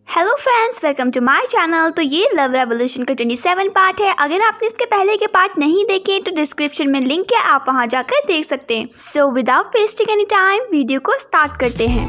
Hello friends, welcome to my channel. तो ये love revolution का 27 पार्ट है। अगर आपने इसके पहले के पार्ट नहीं देखे तो डिस्क्रिप्शन में लिंक है, आप वहां जाकर देख सकते हैं। So without wasting any time video को स्टार्ट करते हैं।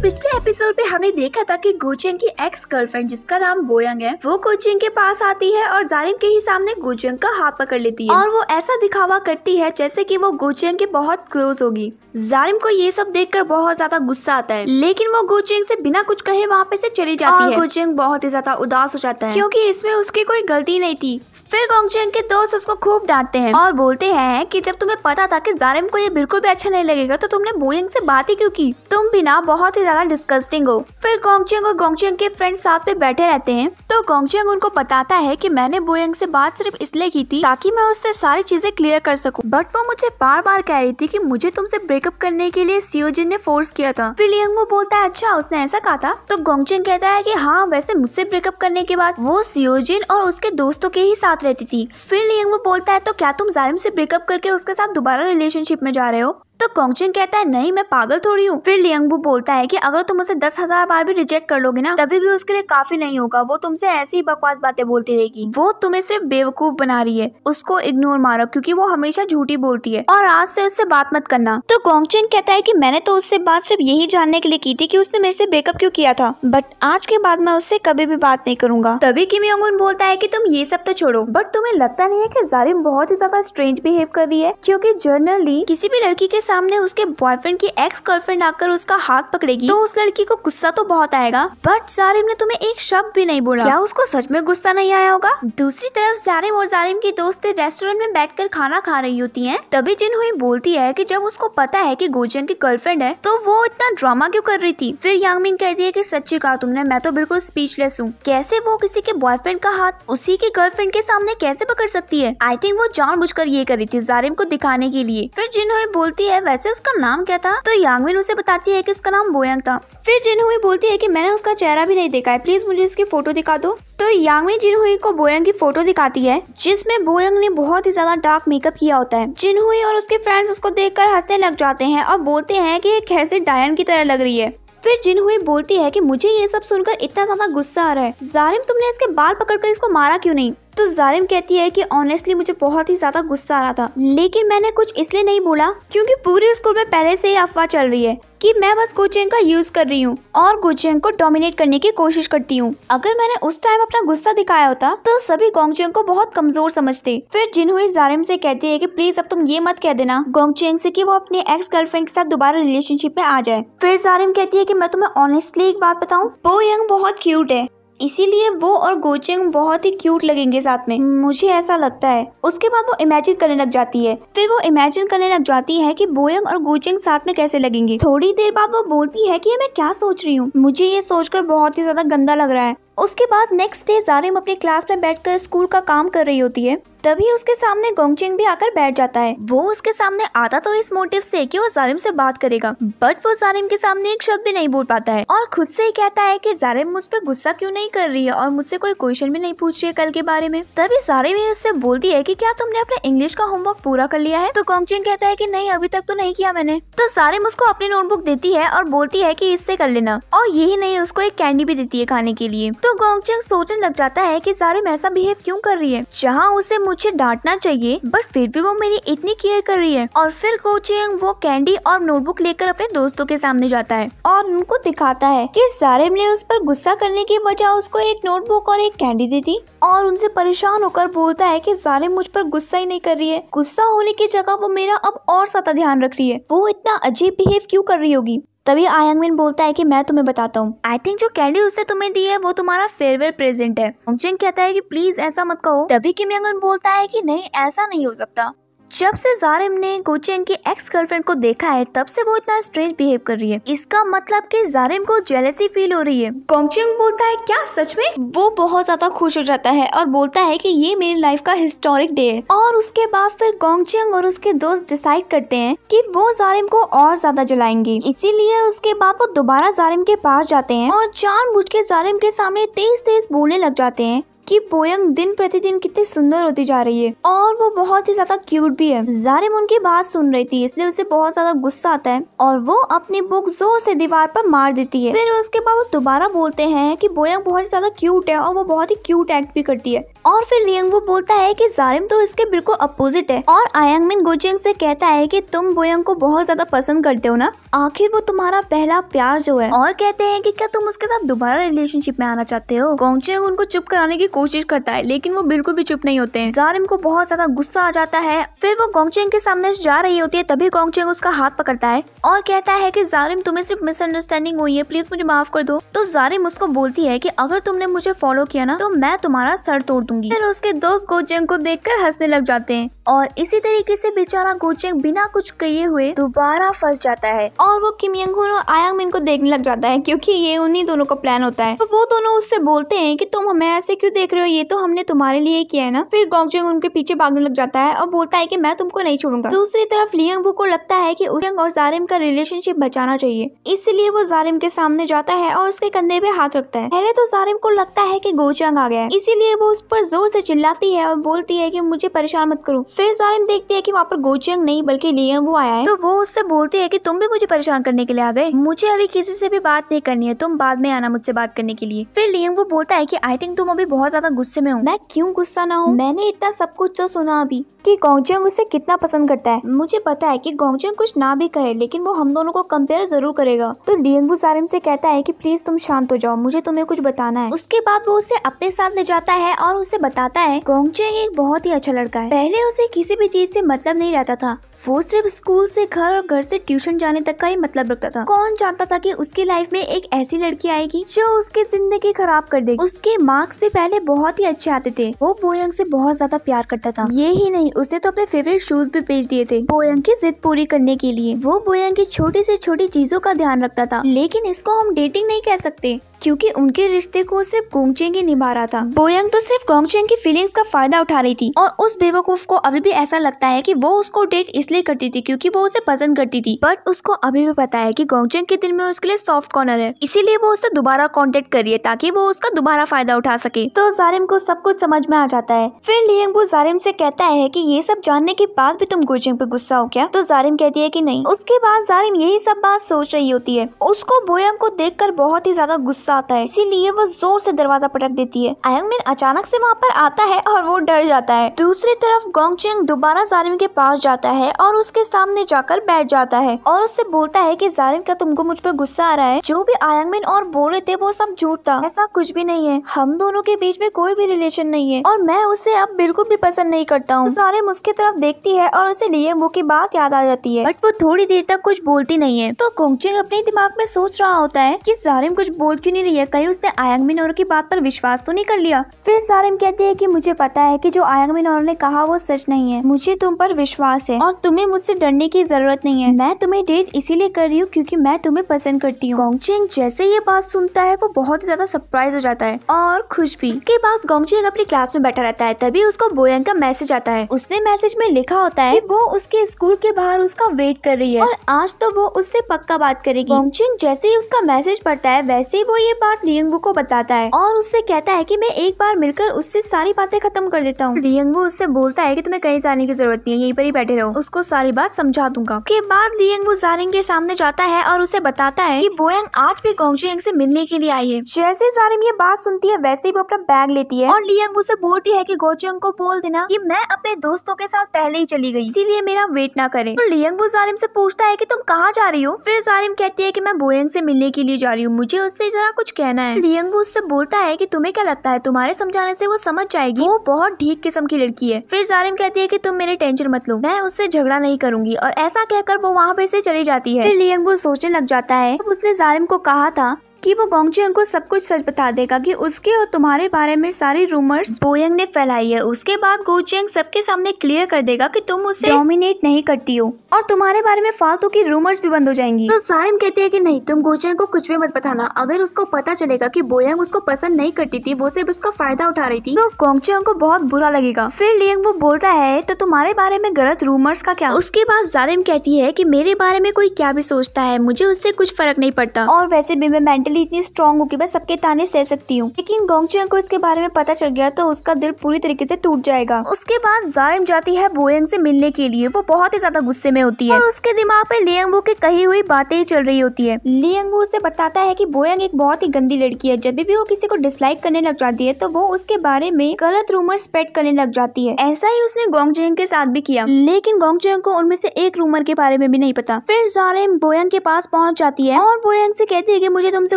पिछले एपिसोड पे हमने देखा था कि गोचेंग की एक्स गर्लफ्रेंड जिसका नाम बोयंग है, वो गोचेंग के पास आती है और जारिम के ही सामने गोचेंग का हाथ पकड़ लेती है और वो ऐसा दिखावा करती है जैसे कि वो गोचेंग के बहुत क्लोज होगी। जारिम को ये सब देखकर बहुत ज्यादा गुस्सा आता है, लेकिन वो गोचेंग से बिना कुछ कहे वहाँ पे से चली जाती है। गोचेंग बहुत ही ज्यादा उदास हो जाता है क्योंकि इसमें उसकी कोई गलती नहीं थी। फिर गोचेंग के दोस्त उसको खूब डांटते हैं और बोलते हैं कि जब तुम्हें पता था कि जारिम को ये बिल्कुल भी अच्छा नहीं लगेगा तो तुमने बोयंग से बात ही क्यों की, तुम भी ना बहुत ही ज्यादा डिस्कस्टिंग हो। फिर गोचेंग और गोचेंग के फ्रेंड साथ में बैठे रहते हैं तो गोचेंग उनको बताता है कि मैंने बोयंग से बात सिर्फ इसलिए की थी ताकि मैं उससे सारी चीजें क्लियर कर सकूं, बट वो मुझे बार बार कह रही थी कि मुझे तुमसे ब्रेकअप करने के लिए सियोजिन ने फोर्स किया था। फिर लियांग वो बोलता है अच्छा उसने ऐसा कहा था, तो गोचेंग कहता है कि हाँ वैसे मुझसे ब्रेकअप करने के बाद वो सियोजिन और उसके दोस्तों के ही साथ रहती थी। फिर लियांग वो बोलता है तो क्या तुम जारिम से ब्रेकअप करके उसके साथ दोबारा रिलेशनशिप में जा रहे हो, तो गोचेंग कहता है नहीं मैं पागल थोड़ी हूँ। फिर लियांग बोलता है कि अगर तुम उसे 10,000 बार भी रिजेक्ट कर लोगे ना तभी भी उसके लिए काफी नहीं होगा, वो तुमसे ऐसी ही बकवास बातें बोलती रहेगी, वो तुम्हें सिर्फ बेवकूफ बना रही है, उसको इग्नोर मारो क्योंकि वो हमेशा झूठी बोलती है और आज से उससे बात मत करना। तो गोचेंग कहता है कि मैंने तो उससे बात सिर्फ यही जानने के लिए की थी कि उसने मेरे से ब्रेकअप क्यों किया था, बट आज के बाद मैं उससे कभी भी बात नहीं करूंगा। तभी किम योंग उन बोलता है कि तुम ये सब तो छोड़ो, बट तुम्हें लगता नहीं है कि जारिम बहुत ही ज्यादा स्ट्रेंज बिहेव कर रही है, क्योंकि जनरली किसी भी लड़की के सामने उसके बॉयफ्रेंड की एक्स गर्लफ्रेंड आकर उसका हाथ पकड़ेगी तो उस लड़की को गुस्सा तो बहुत आएगा, बट जारिम ने तुम्हें एक शब्द भी नहीं बोला, क्या उसको सच में गुस्सा नहीं आया होगा। दूसरी तरफ जारिम और जारिम की दोस्तें रेस्टोरेंट में बैठकर खाना खा रही होती हैं। तभी जिनहुई बोलती है कि जब उसको पता है कि गोचेंग की गर्लफ्रेंड है तो वो इतना ड्रामा क्यों कर रही थी। फिर यांगमिंग कहती है कि सच्ची कहा तुमने, मैं तो बिल्कुल स्पीचलेस हूँ, कैसे वो किसी के बॉयफ्रेंड का हाथ उसी की गर्लफ्रेंड के सामने कैसे पकड़ सकती है। आई थिंक वो जानबूझकर ये करी थी जारिम को दिखाने के लिए। फिर जिनहुई बोलती है वैसे उसका नाम क्या था, तो यांगमिन उसे बताती है कि उसका नाम बोयंग था। फिर जिनहुई बोलती है कि मैंने उसका चेहरा भी नहीं देखा है, प्लीज मुझे उसकी फोटो दिखा दो। तो यांगमिन जिनहुई को बोयंग की फोटो दिखाती है जिसमें बोयंग ने बहुत ही ज्यादा डार्क मेकअप किया होता है। जिनहुई और उसके फ्रेंड्स उसको देखकर हंसने लग जाते हैं और बोलते हैं कि ये कैसे डायन की तरह लग रही है। फिर जिनहुई बोलती है कि मुझे ये सब सुनकर इतना ज्यादा गुस्सा आ रहा है, जारिम तुमने इसके बाल पकड़कर इसको मारा क्यों नहीं। तो जारिम कहती है कि ऑनेस्टली मुझे बहुत ही ज्यादा गुस्सा आ रहा था, लेकिन मैंने कुछ इसलिए नहीं बोला क्योंकि पूरे स्कूल में पहले से ही अफवाह चल रही है कि मैं बस गोचेंग का यूज कर रही हूँ और गोचेंग को डोमिनेट करने की कोशिश करती हूँ। अगर मैंने उस टाइम अपना गुस्सा दिखाया होता तो सभी गोचेंग को बहुत कमजोर समझते। फिर जिनहुई जारिम से कहती है कि प्लीज अब तुम ये मत कह देना गोचेंग से कि वो अपनी एक्स गर्लफ्रेंड के साथ दोबारा रिलेशनशिप में आ जाए। फिर जारिम कहती है कि मैं तुम्हें ऑनेस्टली एक बात बताऊँ, बोयंग बहुत क्यूट है, इसीलिए वो और गोचेंग बहुत ही क्यूट लगेंगे साथ में, मुझे ऐसा लगता है। उसके बाद वो इमेजिन करने लग जाती है। फिर वो इमेजिन करने लग जाती है कि बोयंग और गोचेंग साथ में कैसे लगेंगे। थोड़ी देर बाद वो बोलती है कि मैं क्या सोच रही हूँ, मुझे ये सोचकर बहुत ही ज्यादा गंदा लग रहा है। उसके बाद नेक्स्ट डे जारिम अपनी क्लास में बैठकर स्कूल का काम कर रही होती है। तभी उसके सामने गोचेंग भी आकर बैठ जाता है। वो उसके सामने आता तो इस मोटिव से कि वो जारिम से बात करेगा, बट वो जारिम के सामने एक शब्द भी नहीं बोल पाता है और खुद से ही कहता है कि जारिम मुझ पर गुस्सा क्यों नहीं कर रही है और मुझसे कोई क्वेश्चन भी नहीं पूछ रही है कल के बारे में। तभी जारिम उससे बोलती है कि क्या तुमने अपने इंग्लिश का होमवर्क पूरा कर लिया है। तो गोचेंग कहता है कि नहीं अभी तक तो नहीं किया मैंने। तो जारिम उसको अपनी नोटबुक देती है और बोलती है कि इससे कर लेना, और यही नहीं उसको एक कैंडी भी देती है खाने के लिए। तो गोचेंग सोचने लग जाता है कि जारिम ऐसा बिहेव क्यों कर रही है, जहाँ उसे मुझे डांटना चाहिए बट फिर भी वो मेरी इतनी केयर कर रही है। और फिर गोचेंग वो कैंडी और नोटबुक लेकर अपने दोस्तों के सामने जाता है और उनको दिखाता है कि जारिम ने उस पर गुस्सा करने की वजह उसको एक नोटबुक और एक कैंडी दी थी, और उनसे परेशान होकर बोलता है कि जारिम मुझ पर गुस्सा ही नहीं कर रही है, गुस्सा होने की जगह वो मेरा अब और ज्यादा ध्यान रख रही है, वो इतना अजीब बिहेव क्यों कर रही होगी। तभी आयांगमिन बोलता है कि मैं तुम्हें बताता हूँ, आई थिंक जो कैंडी उसने तुम्हें दी है वो तुम्हारा फेयरवेल प्रेजेंट है। गोचेंग कहता है कि प्लीज ऐसा मत कहो। तभी किम योंग बोलता है कि नहीं ऐसा नहीं हो सकता, जब से जारिम ने गोचेंग की एक्स गर्लफ्रेंड को देखा है तब से वो इतना स्ट्रेंज बिहेव कर रही है, इसका मतलब कि जारिम को जेलसी फील हो रही है। गोचेंग बोलता है क्या सच में। वो बहुत ज्यादा खुश हो जाता है और बोलता है कि ये मेरी लाइफ का हिस्टोरिक डे है। और उसके बाद फिर गोचेंग और उसके दोस्त डिसाइड करते हैं कि वो जारिम को और ज्यादा जलाएंगे, इसीलिए उसके बाद वो दोबारा जारिम के पास जाते हैं और जानबूझ के जारिम के सामने तेज तेज बोलने लग जाते हैं कि बोयंग दिन प्रतिदिन कितनी सुंदर होती जा रही है और वो बहुत ही ज्यादा क्यूट भी है। जारिम उनकी बात सुन रही थी, इसलिए उसे बहुत ज्यादा गुस्सा आता है और वो अपनी बुक जोर से दीवार पर मार देती है। फिर उसके बाद वो दोबारा बोलते हैं कि बोयंग बहुत ही ज्यादा क्यूट है और वो बहुत ही क्यूट एक्ट भी करती है। और फिर लियांग वो बोलता है कि जारिम तो इसके बिल्कुल अपोजिट है और आयांगमिन गोचेंग से कहता है कि तुम बोयंग को बहुत ज्यादा पसंद करते हो ना, आखिर वो तुम्हारा पहला प्यार जो है। और कहते हैं कि क्या तुम उसके साथ दोबारा रिलेशनशिप में आना चाहते हो। गोचेंग उनको चुप कराने की कोशिश करता है लेकिन वो बिल्कुल भी चुप नहीं होते हैं। जारिम को बहुत ज्यादा गुस्सा आ जाता है। फिर वो गोचेंग के सामने से जा रही होती है, तभी गोचेंग उसका हाथ पकड़ता है और कहता है कि जारिम तुम्हें सिर्फ मिसअंडरस्टैंडिंग हुई है, प्लीज मुझे माफ कर दो। तो जारिम उसको बोलती है कि अगर तुमने मुझे फॉलो किया ना तो मैं तुम्हारा सर तोड़ दूंगी। फिर उसके दोस्त गोचेंग को देखकर हंसने लग जाते हैं और इसी तरीके से बेचारा गोचेंग बिना कुछ कहे हुए दोबारा फंस जाता है और वो किम यंग हुन और आयांगमिन को देखने लग जाता है क्योंकि ये उन्हीं दोनों का प्लान होता है। तो वो दोनों उससे बोलते हैं कि तुम हमें ऐसे क्यों देख रहे हो, ये तो हमने तुम्हारे लिए किया है ना। फिर गोचेंग उनके पीछे भागने लग जाता है और बोलता है कि मैं तुमको नहीं छोड़ूंगा। दूसरी तरफ लियांग को लगता है कि उसे और जारिम का रिलेशनशिप बचाना चाहिए, इसलिए वो जारिम के सामने जाता है और उसके कंधे पे हाथ रखता है। पहले तो जारिम को लगता है कि गोचेंग आ गया है, इसीलिए वो उस पर जोर से चिल्लाती है और बोलती है कि मुझे परेशान मत करो। फिर जारिम देखती है कि वहाँ पर गोचेंग नहीं बल्कि लियांग आया है, तो वो उससे बोलती है कि तुम भी मुझे परेशान करने के लिए आ गए, मुझे अभी किसी से भी बात नहीं करनी है, तुम बाद में आना मुझसे बात करने के लिए। फिर लियांग बोलता है कि आई थिंक तुम अभी बहुत ज्यादा गुस्से में हो। मैं क्यों गुस्सा ना हूँ, मैंने इतना सब कुछ तो सुना अभी कि गोचेंग उसे कितना पसंद करता है। मुझे पता है कि गोचेंग कुछ ना भी कहे लेकिन वो हम दोनों को कंपेयर जरूर करेगा। तो लियांग जारिम से कहता है कि प्लीज तुम शांत हो जाओ, मुझे तुम्हें कुछ बताना है। उसके बाद वो उसे अपने साथ ले जाता है और उसे बताता है गोचेंग एक बहुत ही अच्छा लड़का है। पहले उसे किसी भी चीज से मतलब नहीं रहता था, वो सिर्फ स्कूल से घर और घर से ट्यूशन जाने तक का ही मतलब रखता था। कौन जानता था कि उसकी लाइफ में एक ऐसी लड़की आएगी जो उसकी जिंदगी खराब कर देगी। उसके मार्क्स भी पहले बहुत ही अच्छे आते थे, वो बोयंग से बहुत ज्यादा प्यार करता था। ये ही नहीं, उसने तो अपने फेवरेट शूज भी बेच दिए थे बोयंग की जिद पूरी करने के लिए। वो बोयंग की छोटी से छोटी चीजों का ध्यान रखता था, लेकिन इसको हम डेटिंग नहीं कह सकते क्योंकि उनके रिश्ते को सिर्फ गोचेंग ही निभा रहा था। बोयंग तो सिर्फ गोचेंग की फीलिंग्स का फायदा उठा रही थी और उस बेवकूफ को अभी भी ऐसा लगता है कि वो उसको डेट इसलिए करती थी क्योंकि वो उसे पसंद करती थी। बट उसको अभी भी पता है कि गोचेंग के दिल में उसके लिए सॉफ्ट कॉर्नर है, इसीलिए वो उससे दोबारा कांटेक्ट करी है ताकि वो उसका दोबारा फायदा उठा सके। तो जारिम को सब कुछ समझ में आ जाता है। फिर लियांग वो जारिम से कहता है कि ये सब जानने के बाद भी तुम गोचेंग पे गुस्सा हो क्या? तो जारिम कहती है कि नहीं। उसके बाद जारिम यही सब बात सोच रही होती है, उसको बोयंग को देखकर बहुत ही ज्यादा गुस्सा आता है, इसीलिए वो जोर से दरवाजा पटक देती है। आयांगमिन अचानक से वहाँ पर आता है और वो डर जाता है। दूसरी तरफ गोचेंग दोबारा जारिम के पास जाता है और उसके सामने जाकर बैठ जाता है और उससे बोलता है कि जारिम क्या तुमको मुझ पर गुस्सा आ रहा है? जो भी आयांगमिन और बोल रहे थे वो सब झूठ था, ऐसा कुछ भी नहीं है, हम दोनों के बीच में कोई भी रिलेशन नहीं है और मैं उसे अब बिल्कुल भी पसंद नहीं करता हूँ। जारिम उसकी तरफ देखती है और उसे लियांग की बात याद आ जाती है, बट वो थोड़ी देर तक कुछ बोलती नहीं है। तो गोचेंग अपने दिमाग में सोच रहा होता है कि जारिम कुछ बोल क्यों नहीं रही है, कहीं उसने आयांगमिन और की बात पर विश्वास तो नहीं कर लिया। फिर जारिम कहती है कि मुझे पता है कि जो आयांगमिन और ने कहा वो सच नहीं है, मुझे तुम पर विश्वास है और तुम्हें मुझसे डरने की जरूरत नहीं है। मैं तुम्हें डेट इसीलिए कर रही हूँ क्योंकि मैं तुम्हें पसंद करती हूँ। गोचेंग जैसे ये बात सुनता है वो बहुत ज्यादा सरप्राइज हो जाता है और खुश भी। इसके बाद गोचेंग अपनी क्लास में बैठा रहता है, तभी उसको बोयंग का मैसेज आता है। उसने मैसेज में लिखा होता है कि वो उसके स्कूल के बाहर उसका वेट कर रही है और आज तो वो उससे पक्का बात करेगी। गोचेंग जैसे ही उसका मैसेज पढ़ता है वैसे ही वो ये बात लियांग को बताता है और उससे कहता है कि मैं एक बार मिलकर उससे सारी बातें खत्म कर देता हूँ। लियांग उससे बोलता है कि तुम्हें कहीं जाने की जरूरत नहीं है, यहीं पर ही बैठे रहो, उसको सारी बात समझा दूंगा। के बाद लियांग जारिम के सामने जाता है और उसे बताता है कि बोयंग आज भी गोचेंग से मिलने के लिए आई है। जैसे जारिम ये बात सुनती है वैसे ही वो अपना बैग लेती है और लियांग उसे बोलती है कि गोचेंग को बोल देना कि मैं अपने दोस्तों के साथ पहले ही चली गई, इसीलिए मेरा वेट ना करे। तो लियांग जारिम से पूछता है कि तुम कहाँ जा रही हो? फिर जारिम कहती है कि मैं बोयंग से मिलने के लिए जा रही हूँ, मुझे उससे जरा कुछ कहना है। लियांग उससे बोलता है कि तुम्हें क्या लगता है तुम्हारे समझाने से वो समझ जाएगी, वो बहुत ठीक किस्म की लड़की है। फिर जारिम कहती है कि तुम मेरे टेंशन मत लो, मैं उससे झगड़ा नहीं करूंगी और ऐसा कहकर वो वहाँ पे से चली जाती है। फिर लियांग सोचने लग जाता है उसने जारिम को कहा था कि वो गोचेंग को सब कुछ सच बता देगा कि उसके और तुम्हारे बारे में सारी रूमर्स बोयंग ने फैलाई है। उसके बाद गोचेंग सबके सामने क्लियर कर देगा कि तुम उसे डोमिनेट नहीं करती हो और तुम्हारे बारे में फालतू की रूमर्स भी बंद हो जाएंगी। तो जारिम कहती है कि नहीं, तुम गोचेंग को कुछ भी मत बताना, अगर उसको पता चलेगा कि बोयंग उसको पसंद नहीं करती थी, वो सिर्फ उसका फायदा उठा रही थी, तो गोचेंग को बहुत बुरा लगेगा। फिर लियांग बोलता है तो तुम्हारे बारे में गलत रूमर्स का क्या? उसके बाद जारिम कहती है कि मेरे बारे में कोई क्या भी सोचता है, मुझे उससे कुछ फर्क नहीं पड़ता और वैसे भी मैं मेंटली इतनी स्ट्रांग हूँ कि मैं सबके ताने सह सकती हूँ। लेकिन गोंगचुएंग को इसके बारे में पता चल गया तो उसका दिल पूरी तरीके से टूट जाएगा। उसके बाद जारिम जाती है बोयंग से मिलने के लिए। वो बहुत ही ज्यादा गुस्से में होती है और उसके दिमाग पे लियांगवू की कही हुई बातें ही चल रही होती है। लियांगवू उसे बताता है कि बोयंग एक बहुत ही गंदी लड़की है। जब भी वो किसी को डिसलाइक करने लग जाती है तो वो उसके बारे में गलत रूमर स्प्रेड करने लग जाती है। ऐसा ही उसने गोंगचुएंग के साथ भी किया, लेकिन गोंगचुएंग को उनमें से एक रूमर के बारे में भी नहीं पता। फिर जारिम बोयंग के पास पहुंच जाती है और बोयंग से कहती है कि मुझे तुमसे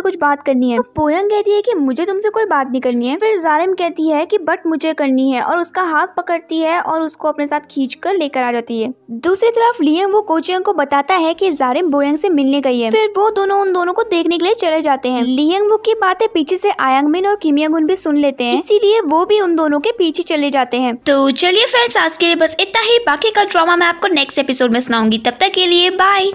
कुछ बात करनी है। तो बोयंग कहती है कि मुझे तुमसे कोई बात नहीं करनी है। फिर जारिम कहती है कि बट मुझे करनी है और उसका हाथ पकड़ती है और उसको अपने साथ खींचकर लेकर आ जाती है। दूसरी तरफ लियांग वो गोचुएंग को बताता है कि जारिम बोयंग से मिलने गई है। फिर वो दोनों उन दोनों को देखने के लिए चले जाते हैं। लियांग वो की बातें पीछे से आयांगमिन और किम यांग-उन भी सुन लेते हैं, इसीलिए वो भी उन दोनों के पीछे चले जाते हैं। तो चलिए फ्रेंड्स, आज के लिए बस इतना ही। बाकी का ड्रामा मैं आपको नेक्स्ट एपिसोड में सुनाऊंगी। तब तक के लिए बाय।